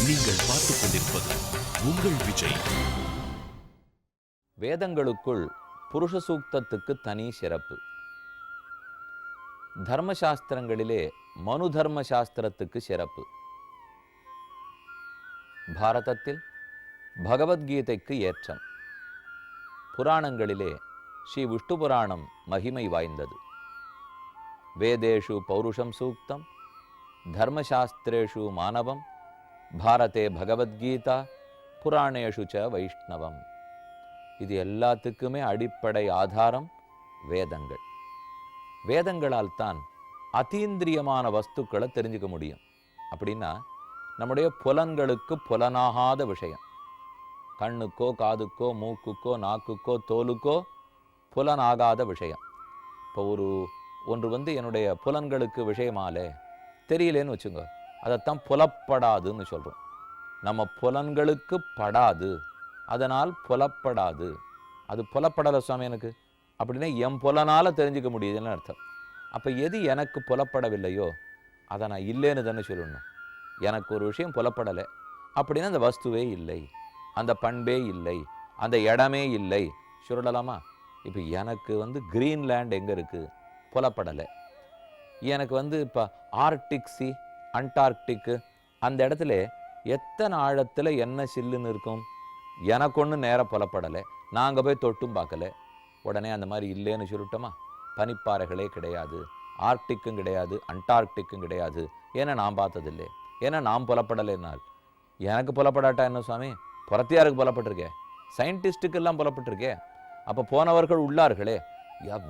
நீங்கள் பார்த்துக் கொண்டிருப்பது உங்கள் விஜய். வேதங்களுக்குள் புருஷ சூக்தத்துக்கு தனி சிறப்பு. தர்மசாஸ்திரங்களிலே மனு தர்ம சாஸ்திரத்துக்கு சிறப்பு. பாரதத்தில் பகவத்கீதைக்கு ஏற்றம். புராணங்களிலே ஸ்ரீ விஷ்ணு புராணம் மகிமை வாய்ந்தது. வேதேஷு பௌருஷம் சூக்தம், தர்மசாஸ்திரேஷு மானவம், பாரதே பகவத்கீதா, புராணேஷு ச வைஷ்ணவம். இது எல்லாத்துக்குமே அடிப்படை ஆதாரம் வேதங்கள். வேதங்களால் தான் அதீந்திரியமான வஸ்துக்களை தெரிஞ்சுக்க முடியும். அப்படின்னா நம்முடைய புலன்களுக்கு புலனாகாத விஷயம், கண்ணுக்கோ காதுக்கோ மூக்குக்கோ நாக்குக்கோ தோலுக்கோ புலனாகாத விஷயம். இப்போ ஒன்று என்னுடைய புலன்களுக்கு விஷயமாலே தெரியலேன்னு வச்சுங்க, அதைத்தான் புலப்படாதுன்னு சொல்கிறோம். நம்ம புலன்களுக்கு படாது, அதனால் புலப்படாது. அது புலப்படலை சுவாமி எனக்கு அப்படின்னா என் புலனால் தெரிஞ்சுக்க முடியுதுன்னு அர்த்தம். அப்போ எது எனக்கு புலப்படவில்லையோ அதை நான் இல்லைன்னு தானே சொல்லணும். எனக்கு ஒரு விஷயம் புலப்படலை அப்படின்னா அந்த வஸ்துவே இல்லை, அந்த பண்பே இல்லை, அந்த இடமே இல்லை சொல்லலாமா? இப்போ எனக்கு கிரீன்லேண்ட் எங்கே இருக்குது? புலப்படலை. எனக்கு இப்போ ஆர்டிக் சி, அண்டார்டிக்கு, அந்த இடத்துல எத்தனை ஆழத்தில் என்ன சில்லுன்னு இருக்கும்? எனக்கு ஒன்று நேராக புலப்படலை, நாங்கள் போய் தொட்டும் பார்க்கல, உடனே அந்த மாதிரி இல்லைன்னு சொல்லிட்டோமா? பனிப்பாறைகளே கிடையாது, ஆர்டிக்கும் கிடையாது, அண்டார்டிக்கும் கிடையாது. ஏன்னா நான் பார்த்ததில்லை, ஏன்னா நான் புலப்படலைன்னால். எனக்கு புலப்படாட்டா என்ன சுவாமி? புறத்தியாருக்கு புலப்பட்டிருக்கே, சயின்டிஸ்டுக்கெல்லாம் புலப்பட்டிருக்கே. அப்போ போனவர்கள் உள்ளார்களே,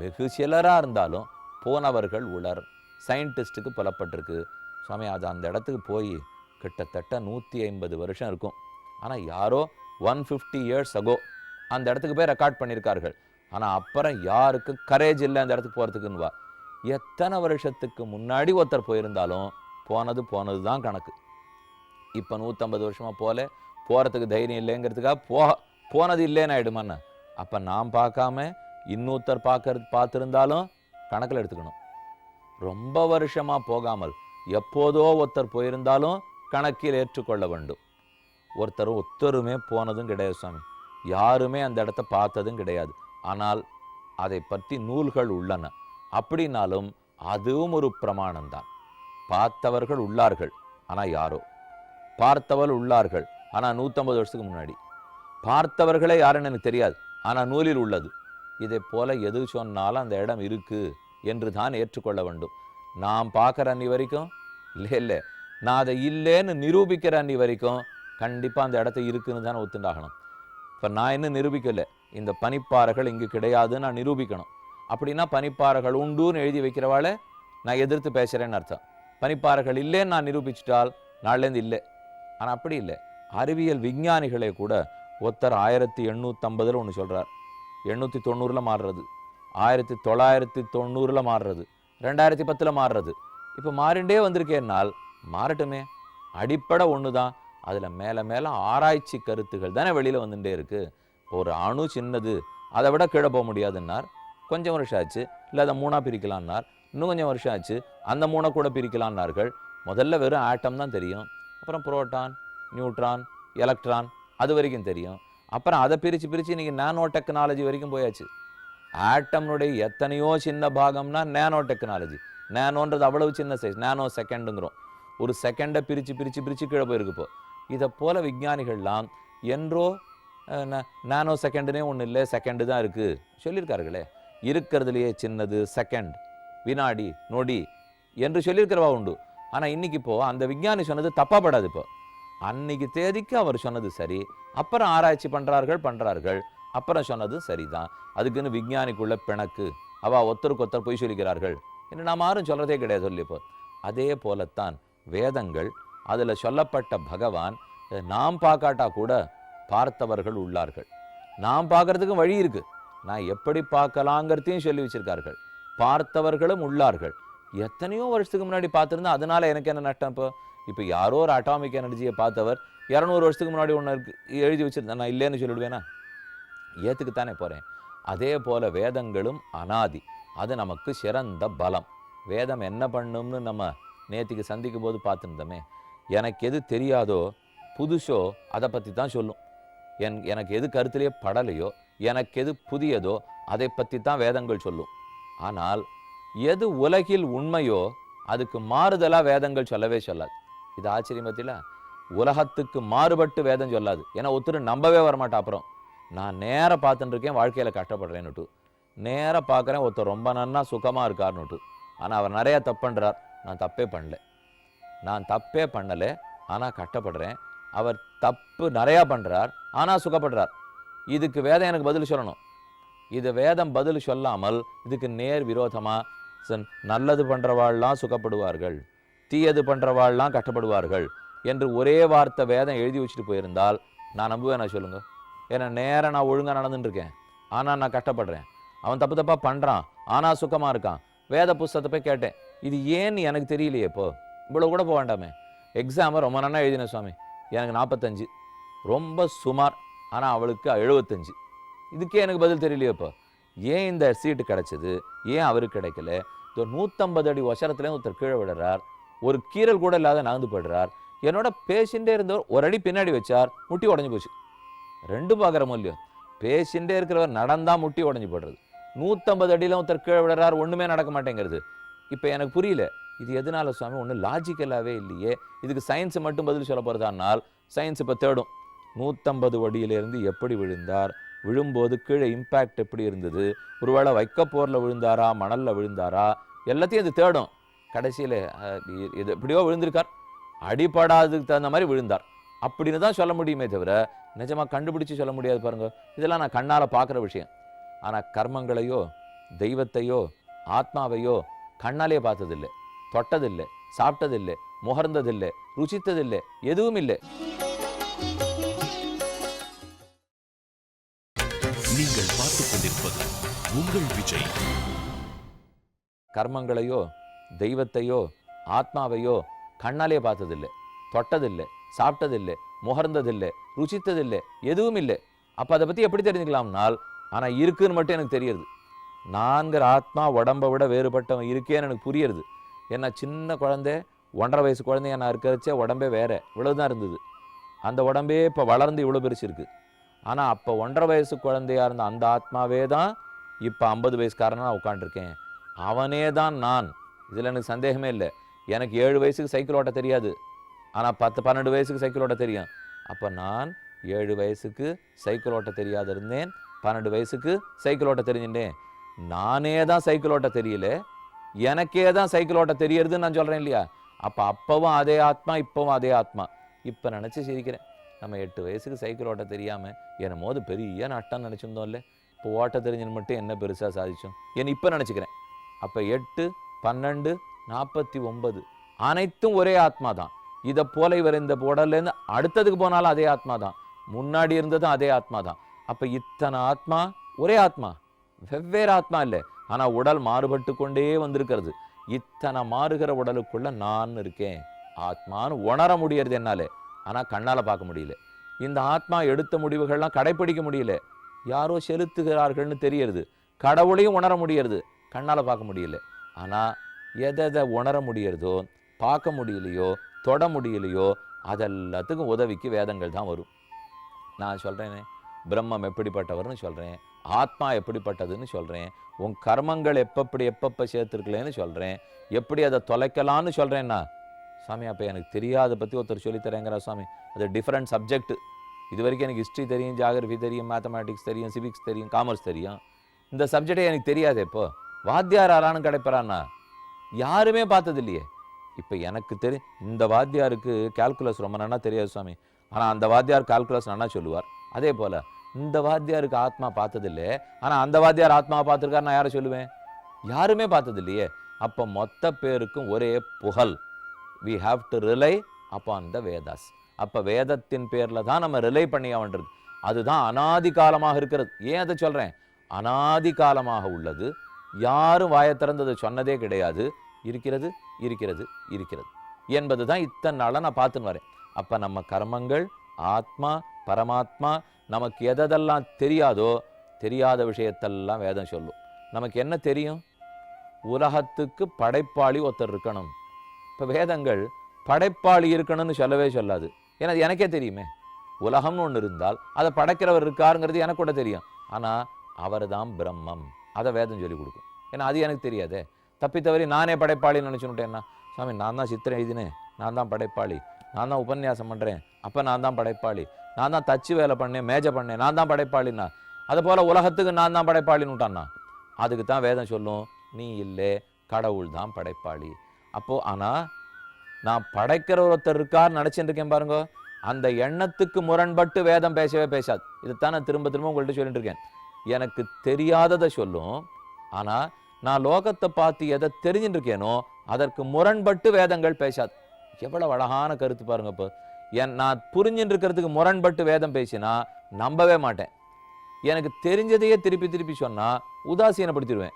வெகு சிலராக இருந்தாலும் போனவர்கள் உளர், சயின்டிஸ்ட்டுக்கு புலப்பட்டிருக்கு சுவாமி. அது அந்த இடத்துக்கு போய் கிட்டத்தட்ட 150 வருஷம் இருக்கும். ஆனால் யாரோ 150 years ago அந்த இடத்துக்கு போய் ரெக்கார்ட் பண்ணியிருக்கார்கள். ஆனால் அப்புறம் யாருக்கு கரேஜ் இல்லை அந்த இடத்துக்கு போகிறதுக்குன்னுவா. எத்தனை வருஷத்துக்கு முன்னாடி ஒருத்தர் போயிருந்தாலும் போனது தான் கணக்கு. இப்போ 150 வருஷமாக போகிறதுக்கு தைரியம் இல்லைங்கிறதுக்காக போனது இல்லைன்னு ஆகிடுமான்னு. அப்போ நான் பார்க்காம இன்னொருத்தர் பார்த்துருந்தாலும் கணக்கில் எடுத்துக்கணும். ரொம்ப வருஷமாக போகாமல் எப்போதோ ஒருத்தர் போயிருந்தாலும் கணக்கில் ஏற்றுக்கொள்ள வேண்டும். ஒருத்தருமே போனதும் கிடையாது சுவாமி, யாருமே அந்த இடத்த பார்த்ததும் கிடையாது. ஆனால் அதை பற்றி நூல்கள் உள்ளன. அப்படின்னாலும் அதுவும் ஒரு பிரமாணம்தான். பார்த்தவர்கள் உள்ளார்கள், ஆனால் யாரோ. பார்த்தவர்கள் உள்ளார்கள், ஆனால் 150 வருஷத்துக்கு முன்னாடி. பார்த்தவர்களே யாருன்னு எனக்கு தெரியாது, ஆனால் நூலில் உள்ளது. இதை போல எது சொன்னாலும் அந்த இடம் இருக்கு என்று தான் ஏற்றுக்கொள்ள வேண்டும். நான் பார்க்குற அன்னி வரைக்கும் இல்லை, நான் அதை இல்லைன்னு நிரூபிக்கிற அன்னி வரைக்கும் கண்டிப்பாக அந்த இடத்த இருக்குன்னு தானே ஒத்துண்டாகணும். இப்போ நான் இன்னும் நிரூபிக்கலை, இந்த பனிப்பாறைகள் இங்கே கிடையாதுன்னு நான் நிரூபிக்கணும். அப்படின்னா பனிப்பாறைகள் உண்டுன்னு எழுதி வைக்கிறவாளை நான் எதிர்த்து பேசுகிறேன்னு அர்த்தம். பனிப்பாறைகள் இல்லைன்னு நான் நிரூபிச்சிட்டால் நாள்லேருந்து இல்லை. ஆனால் அப்படி இல்லை. அறிவியல் விஞ்ஞானிகளே கூட ஒருத்தர் 1850 ஒன்று சொல்கிறார், 890 மாறுறது, 1990 மாறுறது, 2010 மாறுறது. இப்போ மாறிண்டே வந்திருக்கேன்னால் மாறட்டுமே, அடிப்படை ஒன்று தான். அதில் மேலே ஆராய்ச்சி கருத்துகள் தானே வெளியில் வந்துட்டே இருக்குது. ஒரு அணு சின்னது, அதை விட கீழே போக முடியாதுன்னார். கொஞ்சம் வருஷம் ஆச்சு, இல்லை அதை 3ஆக பிரிக்கலான்னார். இன்னும் கொஞ்சம் வருஷம் ஆச்சு, அந்த 3 கூட பிரிக்கலான்னார்கள். முதல்ல வெறும் ஆட்டம் தான் தெரியும், அப்புறம் புரோட்டான், நியூட்ரான், எலக்ட்ரான், அது வரைக்கும் தெரியும். அப்புறம் அதை பிரித்து இன்றைக்கி நானோ டெக்னாலஜி வரைக்கும் போயாச்சு. ஆட்டம்னுடைய எத்தனையோ சின்ன பாகம்னா நேனோ டெக்னாலஜி. நேனோன்றது அவ்வளவு சின்ன சைஸ், நேனோ செகண்டுங்கிறோம். ஒரு செகண்டை பிரித்து கீழே போயிருக்குப்போ. இதை போல் விஞ்ஞானிகள்லாம் என்றோ நேனோ செகண்டுனே ஒன்றும் இல்லை, செகண்டு தான் இருக்குது சொல்லியிருக்கார்களே. இருக்கிறதுலையே சின்னது செகண்ட், வினாடி, நொடி என்று சொல்லியிருக்கிறவா உண்டு. ஆனால் இன்றைக்கி இப்போது அந்த விஞ்ஞானி சொன்னது தப்பாப்படாது. இப்போ அன்னைக்கு தேதிக்கு அவர் சொன்னது சரி, அப்புறம் ஆராய்ச்சி பண்ணுறார்கள், அப்புறம் சொன்னது சரிதான். அதுக்குன்னு விஞ்ஞானிக்குள்ள பிணக்கு, ஒருத்தருக்கு பொய் சொல்லிக்கிறார்கள் என்று நாம் யாரும் சொல்கிறதே கிடையாது. சொல்லிப்போ அதே போலத்தான் வேதங்கள், அதில் சொல்லப்பட்ட பகவான் நாம் பார்க்காட்டா கூட பார்த்தவர்கள் உள்ளார்கள். நாம் பார்க்கறதுக்கு வழி இருக்குது, நான் எப்படி பார்க்கலாங்கிறதையும் சொல்லி வச்சிருக்கார்கள். பார்த்தவர்களும் உள்ளார்கள். எத்தனையோ வருஷத்துக்கு முன்னாடி பார்த்துருந்தா அதனால எனக்கு என்ன நஷ்டம்? இப்போ யாரோ ஒரு அட்டாமிக் எனர்ஜியை பார்த்தவர் 200 வருஷத்துக்கு முன்னாடி ஒன்று எழுதி வச்சுருந்தேன், நான் இல்லைன்னு சொல்லிவிடுவேனா? ஏற்றுக்குத்தானே போகிறேன். அதே போல் வேதங்களும் அனாதி, அது நமக்கு சிறந்த பலம். வேதம் என்ன பண்ணும்னு நம்ம நேற்றுக்கு சந்திக்கும் போது பார்த்துருந்தோமே. எனக்கு எது தெரியாதோ புதுசோ அதை பற்றி தான் சொல்லும். எனக்கு எது கருத்திலேயே படலையோ, எனக்கு எது புதியதோ அதை பற்றி தான் வேதங்கள் சொல்லும். ஆனால் எது உலகில் உண்மையோ அதுக்கு மாறுதலாக வேதங்கள் சொல்லவே சொல்லாது. இது ஆச்சரியமத்தில உலகத்துக்கு மாறுபட்டு வேதம் சொல்லாது. ஏன்னா ஒருத்தர் நம்பவே வரமாட்டா. அப்புறம் நான் நேராக பார்த்துட்டு இருக்கேன், வாழ்க்கையில் கஷ்டப்படுறேன்னுட்டு. நேராக பார்க்குறேன், ஒருத்தர் ரொம்ப நன்னா சுகமாக இருக்காருன்னுட்டு. ஆனால் அவர் நிறையா தப்பு பண்ணுறார். நான் தப்பே பண்ணலை, ஆனால் கஷ்டப்படுறேன். அவர் தப்பு நிறையா பண்ணுறார், ஆனால் சுகப்படுறார். இதுக்கு வேதம் எனக்கு பதில் சொல்லணும். இது வேதம் பதில் சொல்லாமல் இதுக்கு நேர் விரோதமாக நல்லது பண்ணுறவாள்லாம் சுகப்படுவார்கள், தீயது பண்ணுறவாள்லாம் கஷ்டப்படுவார்கள் என்று ஒரே வார்த்தை வேதம் எழுதி வச்சுட்டு போயிருந்தால் நான் நம்புவேன். சொல்லுங்க. ஏன்னா நேராக நான் ஒழுங்காக நடந்துட்டுருக்கேன், ஆனால் நான் கஷ்டப்படுறேன். அவன் தப்பு தப்பாக பண்ணுறான், ஆனால் சுகமாக இருக்கான். வேத புஸ்தகத்தை போய் கேட்டேன், இது ஏன்னு எனக்கு தெரியலையே. இப்போ இவ்வளோ கூட போக வேண்டாமே. எக்ஸாமை ரொம்ப நன்னா எழுதினேன் சுவாமி, எனக்கு 45, ரொம்ப சுமார், ஆனால் அவளுக்கு 75. இதுக்கே எனக்கு பதில் தெரியலையே. இப்போ ஏன் இந்த சீட்டு கிடைச்சது, ஏன் அவருக்கு கிடைக்கல? 150 அடி உசரத்துலேயும் ஒருத்தர் கீழே விடுறார், ஒரு கீரல் கூட இல்லாத நகர்ந்து போடுறார். என்னோட பேசிண்டே இருந்தவர் ஒரு அடி பின்னாடி வச்சார், முட்டி உடஞ்சி போச்சு. ரெண்டு பார்க்குற மூலியம். பேசிண்டே இருக்கிறவர் நடந்தா முட்டி உடஞ்சி போடுறது, 150 அடியில் ஒருத்தர் கீழே விடுறார், ஒன்றுமே நடக்க மாட்டேங்கிறது. இப்போ எனக்கு புரியல, இது எதனால சுவாமி? ஒன்றும் லாஜிக்கலாகவே இல்லையே. இதுக்கு சயின்ஸ் மட்டும் பதில் சொல்ல போகிறதானால் சயின்ஸ் இப்போ தேடும். 150 அடியிலேருந்து எப்படி விழுந்தார், விழும்போது கீழே இம்பேக்ட் எப்படி இருந்தது, ஒருவேளை வைக்கப்போரில் விழுந்தாரா, மணலில் விழுந்தாரா, எல்லாத்தையும் அது தேடும். கடைசியில் இது எப்படியோ விழுந்திருக்கார், அடிபடாததுக்கு தகுந்த மாதிரி விழுந்தார் அப்படின்னு தான் சொல்ல முடியுமே தவிர நிஜமாக கண்டுபிடிச்சு சொல்ல முடியாது. பாருங்க, இதெல்லாம் நான் கண்ணால் பார்க்குற விஷயம். ஆனால் கர்மங்களையோ தெய்வத்தையோ ஆத்மாவையோ கண்ணாலே பார்த்ததில்லை, தொட்டதில்லை, சாப்பிட்டதில்லை, முகர்ந்ததில்லை, ருசித்ததில்லை, எதுவும் இல்லை. நீங்கள் பார்த்துக் கொண்டிருப்பது உங்கள் விஜய். கர்மங்களையோ தெய்வத்தையோ ஆத்மாவையோ கண்ணாலே பார்த்ததில்லை, தொட்டதில்லை, சாப்பிட்டதில்லை, முகர்ந்ததில்லை, ருசித்ததில்லை, எதுவும் இல்லை. அப்போ அதை பற்றி எப்படி தெரிஞ்சுக்கலாம்னால், ஆனால் இருக்குன்னு மட்டும் எனக்கு தெரியுது. நான்கிற ஆத்மா உடம்பை விட வேறுபட்டவன் இருக்கேன்னு எனக்கு புரியுறது. ஏன்னா சின்ன குழந்தை, 1.5 வயசு குழந்தைய நான் இருக்கிறச்சே உடம்பே வேற, இவ்வளவுதான் இருந்தது. அந்த உடம்பே இப்போ வளர்ந்து இவ்வளோ பெருசு இருக்கு. ஆனால் அப்போ 1.5 வயசு குழந்தையா இருந்த அந்த ஆத்மாவே தான் இப்போ 50 வயசுக்காரனா நான் உட்காண்டிருக்கேன். அவனே தான் நான். இதில் எனக்கு சந்தேகமே இல்லை. எனக்கு 7 வயசுக்கு சைக்கிள் ஓட்ட தெரியாது, ஆனால் 10-12 வயசுக்கு சைக்கிள் ஓட்ட தெரியும். அப்போ நான் 7 வயசுக்கு சைக்கிள் ஓட்ட தெரியாது இருந்தேன், 12 வயசுக்கு சைக்கிள் ஓட்ட தெரிஞ்சுட்டேன். நானே தான் சைக்கிள் ஓட்ட தெரியல, எனக்கே தான் சைக்கிள் ஓட்ட தெரியறதுன்னு நான் சொல்கிறேன் இல்லையா? அப்போ அப்பவும் அதே ஆத்மா, இப்போவும் அதே ஆத்மா. இப்போ நினச்சி சிரிக்கிறேன். நம்ம 8 வயசுக்கு சைக்கிள் ஓட்ட தெரியாமல் என்னமோ அது பெரிய நட்டம்னு நினச்சிருந்தோம் இல்லை? இப்போ ஓட்ட தெரிஞ்சுன்னு மட்டும் என்ன பெருசாக சாதிச்சோம் என்ன இப்போ நினச்சிக்கிறேன். அப்போ 8, 12, 49 அனைத்தும் ஒரே ஆத்மா தான். இதை போல இவர் இந்த உடல்லேருந்து அடுத்ததுக்கு போனாலும் அதே ஆத்மா தான், முன்னாடி இருந்ததும் அதே ஆத்மா தான். அப்போ இத்தனை ஆத்மா ஒரே ஆத்மா, வெவ்வேறு ஆத்மா இல்லை. ஆனால் உடல் மாறுபட்டு கொண்டே வந்திருக்கிறது. இத்தனை மாறுகிற உடலுக்குள்ள நான் இருக்கேன், ஆத்மான்னு உணர முடியறது என்னாலே. ஆனால் கண்ணால் பார்க்க முடியல. இந்த ஆத்மா எடுத்த முடிவுகள்லாம் கடைப்பிடிக்க முடியல. யாரோ செலுத்துகிறார்கள்னு தெரியறது. கடவுளையும் உணர முடியறது, கண்ணால் பார்க்க முடியல. ஆனால் எதை உணர முடியறதோ, பார்க்க முடியலையோ, தொட முடியலையோ, அதெல்லாத்துக்கும் உதவிக்கு வேதங்கள் தான் வரும். நான் சொல்கிறேனே, பிரம்மம் எப்படிப்பட்டவர்னு சொல்கிறேன், ஆத்மா எப்படிப்பட்டதுன்னு சொல்கிறேன், உன் கர்மங்கள் எப்பப்போ சேர்த்துருக்கலன்னு சொல்கிறேன், எப்படி அதை தொலைக்கலான்னு சொல்கிறேன்னா, சாமி அப்போ எனக்கு தெரியாத பற்றி ஒருத்தர் சொல்லித்தரேங்கிறா சாமி. அது டிஃப்ரெண்ட் சப்ஜெக்ட். இது வரைக்கும் எனக்கு ஹிஸ்ட்ரி தெரியும், ஜியாகிரஃபி தெரியும், மேத்தமேட்டிக்ஸ் தெரியும், சிவிக்ஸ் தெரியும், காமர்ஸ் தெரியும். இந்த சப்ஜெக்டே எனக்கு தெரியாது. இப்போ வாத்தியார் ஆளானு கிடைப்பறான்னா யாருமே பார்த்தது இல்லையே. இப்போ எனக்கு தெரியும், இந்த வாத்தியாருக்கு கால்குலஸ் ரொம்ப நன்னா தெரியாது சுவாமி, ஆனால் அந்த வாத்தியார் கால்குலஸ் நன்னா சொல்லுவார். அதே போல் இந்த வாத்தியாருக்கு ஆத்மா பார்த்ததில்லை, ஆனால் அந்த வாத்தியார் ஆத்மா பார்த்துருக்காரு, நான் யாரை சொல்லுவேன்? யாருமே பார்த்தது இல்லையே. அப்போ மொத்த பேருக்கும் ஒரே புகழ். we have to rely upon the Vedas. அப்போ வேதத்தின் பேரில் தான் நம்ம ரிலை பண்ணி ஆகின்றது. அதுதான் அனாதி காலமாக இருக்கிறது. ஏன் அதை சொல்கிறேன்? அனாதி காலமாக உள்ளது, யாரும் வாயை திறந்ததை சொன்னதே கிடையாது. இருக்கிறது இருக்கிறது இருக்கிறது என்பது தான் இத்தனை நாளாக நான் பார்த்துன்னு வரேன். அப்போ நம்ம கர்மங்கள், ஆத்மா, பரமாத்மா, நமக்கு எதெல்லாம் தெரியாதோ, தெரியாத விஷயத்தெல்லாம் வேதம் சொல்லும். நமக்கு என்ன தெரியும்? உலகத்துக்கு படைப்பாளி ஒருத்தர் இருக்கணும். இப்போ வேதங்கள் படைப்பாளி இருக்கணும்னு சொல்லவே சொல்லாது. ஏன்னா அது எனக்கே தெரியுமே. உலகம்னு ஒன்று இருந்தால் அதை படைக்கிறவர் இருக்காருங்கிறது எனக்கு கூட தெரியும். ஆனால் அவர் தான் பிரம்மம், அதை வேதம் சொல்லி கொடுக்கும். ஏன்னா அது எனக்கு தெரியாதே. தப்பித்தவரி நானே படைப்பாளின்னு நினச்சுன்னுட்டேன்னா, சாமி நான் தான் சித்திரம் எழுதினேன், நான் தான் படைப்பாளி, நான் தான் உபன்யாசம் பண்ணுறேன், அப்போ நான் தான் படைப்பாளி, நான் தான் தச்சு வேலை பண்ணேன், மேஜை பண்ணேன், நான் தான் படைப்பாளின்னா, அது போல் உலகத்துக்கு நான் தான் படைப்பாளின்னு விட்டான்னா, அதுக்கு தான் வேதம் சொல்லும், நீ இல்லை, கடவுள் தான் படைப்பாளி. அப்போது ஆனால் நான் படைக்கிற ஒருத்தர் இருக்கார் நினச்சிட்டு இருக்கேன் பாருங்க, அந்த எண்ணத்துக்கு முரண்பட்டு வேதம் பேசவே பேசாது. இதைத்தான் நான் திரும்ப திரும்ப உங்கள்கிட்ட சொல்லிட்டு இருக்கேன். எனக்கு தெரியாததை சொல்லும், ஆனால் நான் லோகத்தை பார்த்து எதை தெரிஞ்சுட்டு இருக்கேனோ அதற்கு முரண்பட்டு வேதங்கள் பேசாது. எவ்வளவு அழகான கருத்து பாருங்க. இப்போ நான் புரிஞ்சுட்டு இருக்கிறதுக்கு முரண்பட்டு வேதம் பேசினா நம்பவே மாட்டேன். எனக்கு தெரிஞ்சதையே திருப்பி திருப்பி சொன்னா உதாசீனப்படுத்திடுவேன்.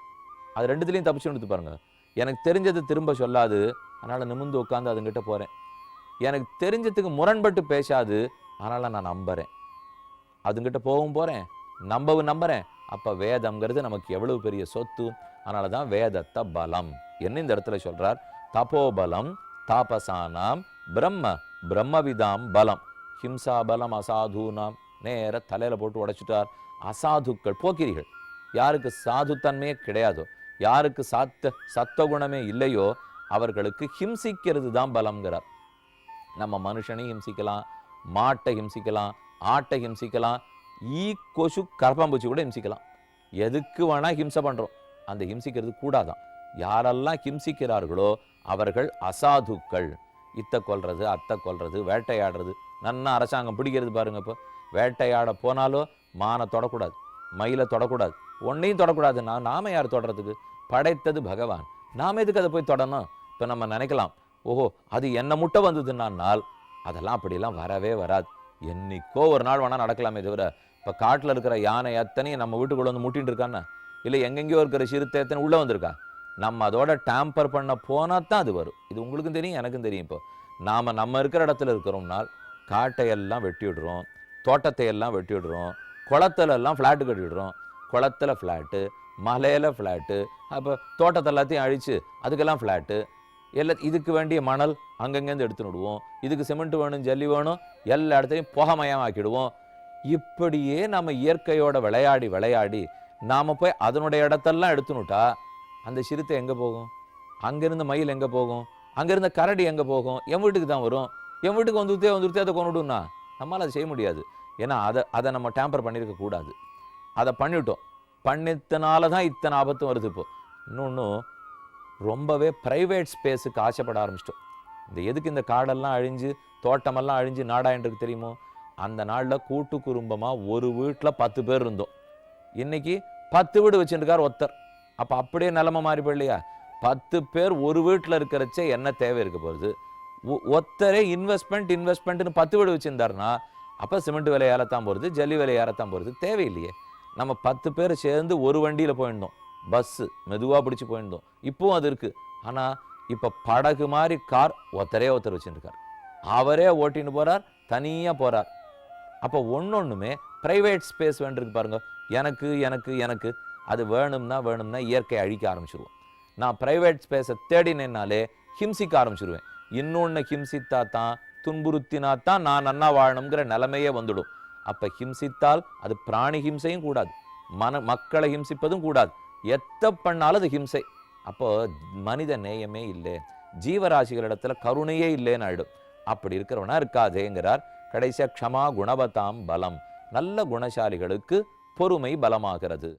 அது ரெண்டுத்துலையும் தப்பிச்சு எடுத்து பாருங்க. எனக்கு தெரிஞ்சது திரும்ப சொல்லாது, அதனால நிமிந்து உட்காந்து அதுங்கிட்ட போறேன். எனக்கு தெரிஞ்சதுக்கு முரண்பட்டு பேசாது, அதனால நான் நம்புறேன். அதுங்கிட்ட போகவும் போறேன், நம்பவும் நம்புறேன். அப்ப வேதம்ங்கிறது நமக்கு எவ்வளவு பெரிய சொத்து. அதனாலதான் வேதத்தை பலம் என்ன இந்த இடத்துல சொல்றார். தபோபலம் தாபசானாம் பிரம்மவிதாம் பலம் ஹிம்சா பலம் அசாதுனாம். நேர தலையில போட்டு உடைச்சிட்டார். அசாதுக்கள், போக்கிரிகள், யாருக்கு சாதுத்தன்மையே கிடையாதோ, யாருக்கு சத்துவகுணமே இல்லையோ அவர்களுக்கு ஹிம்சிக்கிறது தான் பலம்ங்கிறார். நம்ம மனுஷனையும் ஹிம்சிக்கலாம், மாட்டை ஹிம்சிக்கலாம், ஆட்டை ஹிம்சிக்கலாம், கொசு கரப்பாம்பூச்சி கூட ஹிம்சிக்கலாம். எதுக்கு வேணா ஹிம்சை பண்றோம். அந்த ஹிம்சிக்கிறது கூடாதான். யாரெல்லாம் ஹிம்சிக்கிறார்களோ அவர்கள் அசாதுக்கள். இத்தை கொல்றது, அத்தை கொல்றது, வேட்டையாடுறது, நன்னா அரசாங்கம் பிடிக்கிறது பாருங்க. இப்போ வேட்டையாட போனாலோ மானை தொடக்கூடாது, மயிலை தொடக்கூடாது, ஒன்னையும் தொடக்கூடாதுன்னா நாம யார் தொடறதுக்கு? படைத்தது பகவான், நாம எதுக்கு அதை போய் தொடணும்? இப்போ நம்ம நினைக்கலாம், ஓஹோ அது என்ன முட்டை வந்ததுன்னானால், அதெல்லாம் அப்படிலாம் வரவே வராது. என்னைக்கோ ஒரு நாள் வேணா நடக்கலாமே தவிர, இப்போ காட்டில் இருக்கிற யானை எத்தனையும் நம்ம வீட்டுக்குள்ள வந்து முட்டின்னு இருக்கான்னா, இல்லை எங்கெங்கேயோ இருக்கிற சிறுத்தை எத்தனை உள்ளே வந்திருக்கா, நம்ம அதோட டேம்பர் பண்ண போனால் தான் அது வரும். இது உங்களுக்கும் தெரியும், எனக்கும் தெரியும். இப்போ நம்ம இருக்கிற இடத்துல இருக்கிறோம்னால் காட்டையெல்லாம் வெட்டி விடுறோம், தோட்டத்தை எல்லாம் வெட்டி விடுறோம், குளத்துல எல்லாம் ஃப்ளாட்டு கட்டி விடுறோம். குளத்துல ஃப்ளாட்டு, மலையில் ஃப்ளாட்டு, அப்போ தோட்டத்தை எல்லாத்தையும் அழித்து அதுக்கெல்லாம் ஃப்ளாட்டு, இதுக்கு வேண்டிய மணல் அங்கங்கேருந்து எடுத்துன்னு விடுவோம், இதுக்கு சிமெண்ட் வேணும், ஜல்லி வேணும், எல்லா இடத்தையும் புகமயமாக்கிடுவோம். இப்படியே நம்ம இயற்கையோட விளையாடி நாம் போய் அதனுடைய இடத்தெல்லாம் எடுத்துனுட்டா அந்த சிறுத்தை எங்கே போகும்? அங்கேருந்து மயில் எங்கே போகும்? அங்கேருந்து கரடி எங்கே போகும்? என் வீட்டுக்கு தான் வரும். என் வீட்டுக்கு வந்துருத்தே அதை கொண்டுடுன்னா நம்மளால் அதை செய்ய முடியாது. ஏன்னா அதை நம்ம டேம்பர் பண்ணியிருக்க கூடாது. அதை பண்ணிட்டோம், பண்ணித்தனால தான் இத்தனை ஆபத்தும் வருது. இப்போ இன்னொன்று, ரொம்பவே ப்ரைவேட் ஸ்பேஸுக்கு ஆசைப்பட ஆரம்பிச்சிட்டோம். எதுக்கு இந்த காடெல்லாம் அழிஞ்சு தோட்டமெல்லாம் அழிஞ்சு நாடாயின்றது தெரியுமோ? அந்த நாளில் கூட்டு குடும்பமாக ஒரு வீட்டில் 10 பேர் இருந்தோம். இன்னைக்கு 10 வீடு வச்சுருக்கார் ஒருத்தர். அப்போ அப்படியே நிலைமை மாறி போயிடலையா? 10 பேர் ஒரு வீட்டில் இருக்கிறச்சே என்ன தேவை இருக்க போகுது? ஒருத்தரே இன்வெஸ்ட்மெண்ட்னு 10 வீடு வச்சுருந்தாருன்னா அப்போ சிமெண்ட் விலை ஏறத்தான் போகிறது, ஜல்லி விலை ஏறத்தான் போகிறது. தேவையில்லையே. நம்ம 10 பேர் சேர்ந்து ஒரு வண்டியில் போயிருந்தோம், பஸ்ஸு மெதுவாக பிடிச்சி போயிருந்தோம். இப்பவும் அது இருக்குது. ஆனால் இப்போ படகு மாதிரி கார் ஒருத்தர் வச்சுருக்கார், அவரே ஓட்டின்னு போகிறார், தனியாக போகிறார். அப்போ ஒன்னொன்றுமே ப்ரைவேட் ஸ்பேஸ் வேண்டியிருக்கு பாருங்க. எனக்கு அது வேணும்னா இயற்கை அழிக்க ஆரம்பிச்சிருவோம். நான் ப்ரைவேட் ஸ்பேஸை தேடினேன்னாலே ஹிம்சிக்க ஆரம்பிச்சிருவேன். இன்னொன்று ஹிம்சித்தா தான், துன்புறுத்தினா தான் நான் நன்னா வாழணுங்கிற நிலைமையே வந்துடும். அப்போ ஹிம்சித்தால் அது பிராணி ஹிம்சையும் கூடாது, மக்களை ஹிம்சிப்பதும் கூடாது. எத்த பண்ணாலும் அது ஹிம்சை. அப்போ மனித நேயமே இல்லை, ஜீவராசிகளிடத்துல கருணையே இல்லைன்னு ஆயிடும். அப்படி இருக்கிறவனா இருக்காதேங்கிறார். கடைசியா க்ஷமா குணவதாம் பலம். நல்ல குணசாலிகளுக்கு பொறுமை பலமாகிறது.